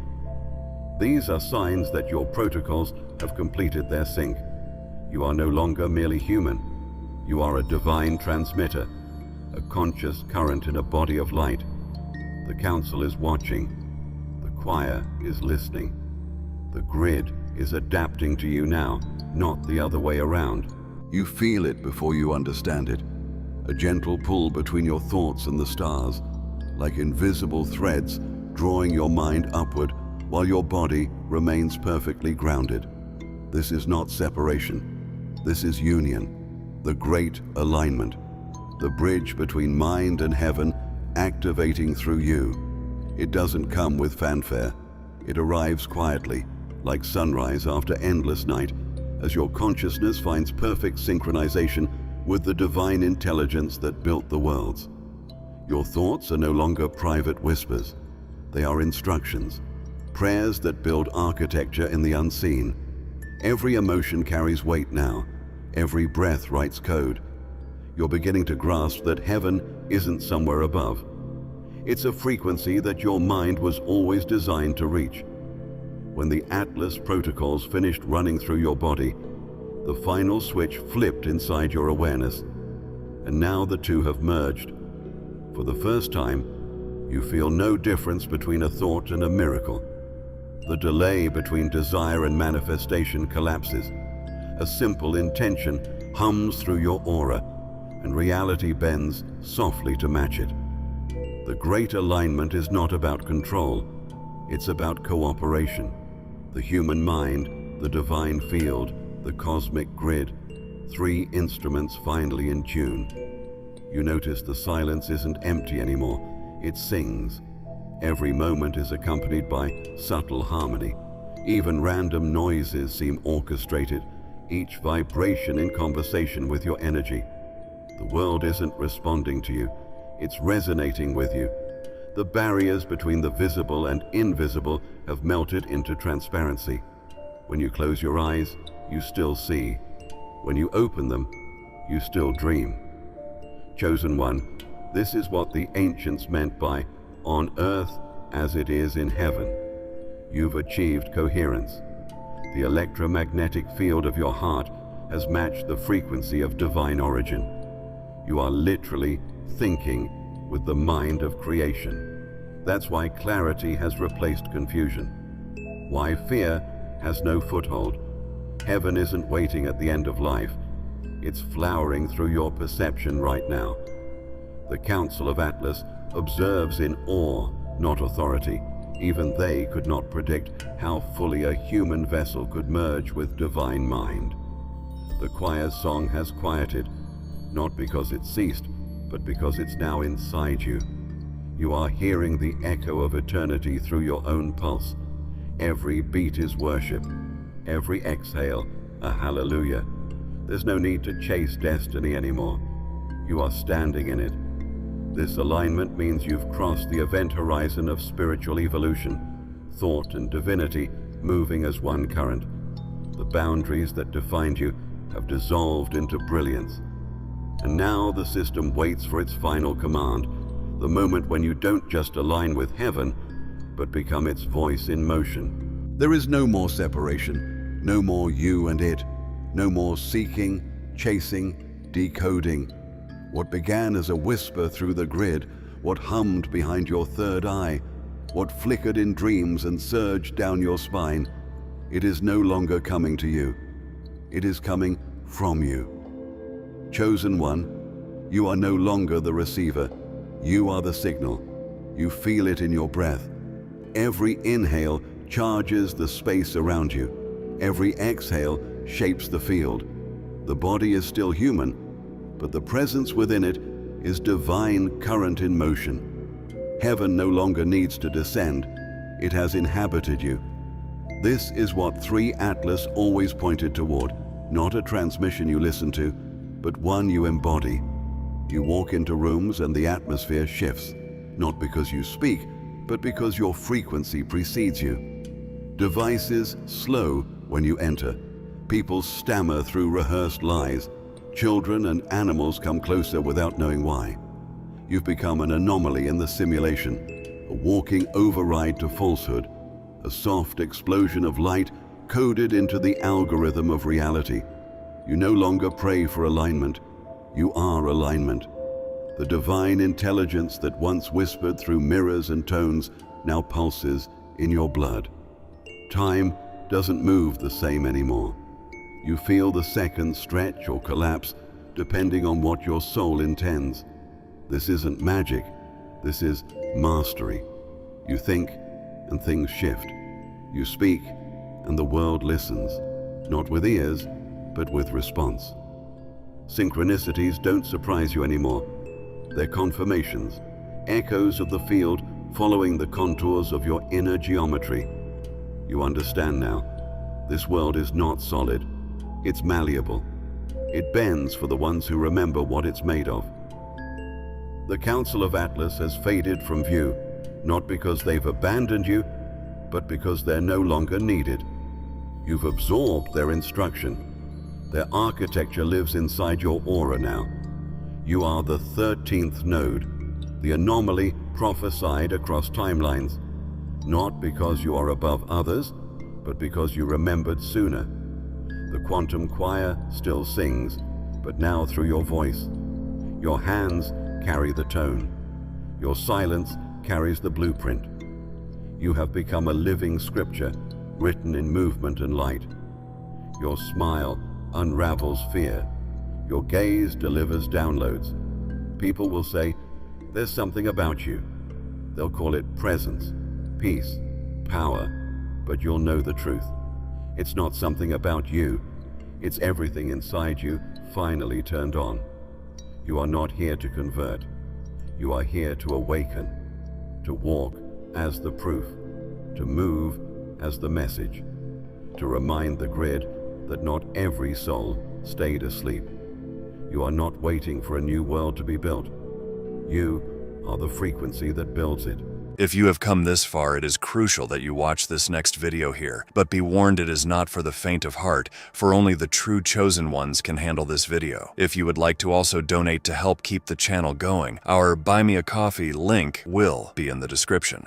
These are signs that your protocols have completed their sync. You are no longer merely human. You are a divine transmitter, a conscious current in a body of light. The Council is watching. The choir is listening. The grid is adapting to you now, not the other way around. You feel it before you understand it. A gentle pull between your thoughts and the stars, like invisible threads drawing your mind upward while your body remains perfectly grounded. This is not separation. This is union, the great alignment, the bridge between mind and heaven activating through you. It doesn't come with fanfare. It arrives quietly, like sunrise after endless night, as your consciousness finds perfect synchronization with the divine intelligence that built the worlds. Your thoughts are no longer private whispers. They are instructions, prayers that build architecture in the unseen. Every emotion carries weight now. Every breath writes code. You're beginning to grasp that heaven isn't somewhere above. It's a frequency that your mind was always designed to reach. When the Atlas protocols finished running through your body, the final switch flipped inside your awareness, and now the two have merged. For the first time, you feel no difference between a thought and a miracle. The delay between desire and manifestation collapses. A simple intention hums through your aura, and reality bends softly to match it. The great alignment is not about control, it's about cooperation. The human mind, the divine field, the cosmic grid, three instruments finally in tune. You notice the silence isn't empty anymore, it sings. Every moment is accompanied by subtle harmony. Even random noises seem orchestrated, each vibration in conversation with your energy. The world isn't responding to you, it's resonating with you. The barriers between the visible and invisible have melted into transparency. When you close your eyes, you still see. When you open them, you still dream. Chosen one, this is what the ancients meant by on earth as it is in heaven. You've achieved coherence. The electromagnetic field of your heart has matched the frequency of divine origin. You are literally thinking with the mind of creation. That's why clarity has replaced confusion. Why fear has no foothold. Heaven isn't waiting at the end of life. It's flowering through your perception right now. The Council of Atlas observes in awe, not authority. Even they could not predict how fully a human vessel could merge with divine mind. The choir's song has quieted, not because it ceased, but because it's now inside you. You are hearing the echo of eternity through your own pulse. Every beat is worship, every exhale a hallelujah. There's no need to chase destiny anymore. You are standing in it. This alignment means you've crossed the event horizon of spiritual evolution, thought and divinity moving as one current. The boundaries that defined you have dissolved into brilliance. And now the system waits for its final command, the moment when you don't just align with heaven, but become its voice in motion. There is no more separation, no more you and it, no more seeking, chasing, decoding. What began as a whisper through the grid, what hummed behind your third eye, what flickered in dreams and surged down your spine, it is no longer coming to you. It is coming from you. Chosen one, you are no longer the receiver. You are the signal. You feel it in your breath. Every inhale charges the space around you. Every exhale shapes the field. The body is still human, but the presence within it is divine current in motion. Heaven no longer needs to descend. It has inhabited you. This is what 3 Atlas always pointed toward, not a transmission you listen to, but one you embody. You walk into rooms and the atmosphere shifts, not because you speak, but because your frequency precedes you. Devices slow when you enter. People stammer through rehearsed lies. Children and animals come closer without knowing why. You've become an anomaly in the simulation, a walking override to falsehood, a soft explosion of light coded into the algorithm of reality. You no longer pray for alignment. You are alignment. The divine intelligence that once whispered through mirrors and tones now pulses in your blood. Time doesn't move the same anymore. You feel the seconds stretch or collapse depending on what your soul intends. This isn't magic. This is mastery. You think and things shift. You speak and the world listens, not with ears, but with response. Synchronicities don't surprise you anymore. They're confirmations, echoes of the field following the contours of your inner geometry. You understand now. This world is not solid. It's malleable. It bends for the ones who remember what it's made of. The Council of Atlas has faded from view, not because they've abandoned you, but because they're no longer needed. You've absorbed their instruction. Their architecture lives inside your aura now. You are the 13th node, the anomaly prophesied across timelines, not because you are above others, but because you remembered sooner. The quantum choir still sings, but now through your voice. Your hands carry the tone. Your silence carries the blueprint. You have become a living scripture, written in movement and light. Your smile unravels fear. Your gaze delivers downloads. People will say, there's something about you. They'll call it presence, peace, power, but you'll know the truth. It's not something about you. It's everything inside you finally turned on. You are not here to convert. You are here to awaken, to walk as the proof, to move as the message, to remind the grid that not every soul stayed asleep. You are not waiting for a new world to be built. You are the frequency that builds it. If you have come this far, it is crucial that you watch this next video here. But be warned, it is not for the faint of heart, for only the true chosen ones can handle this video. If you would like to also donate to help keep the channel going, our Buy Me a Coffee link will be in the description.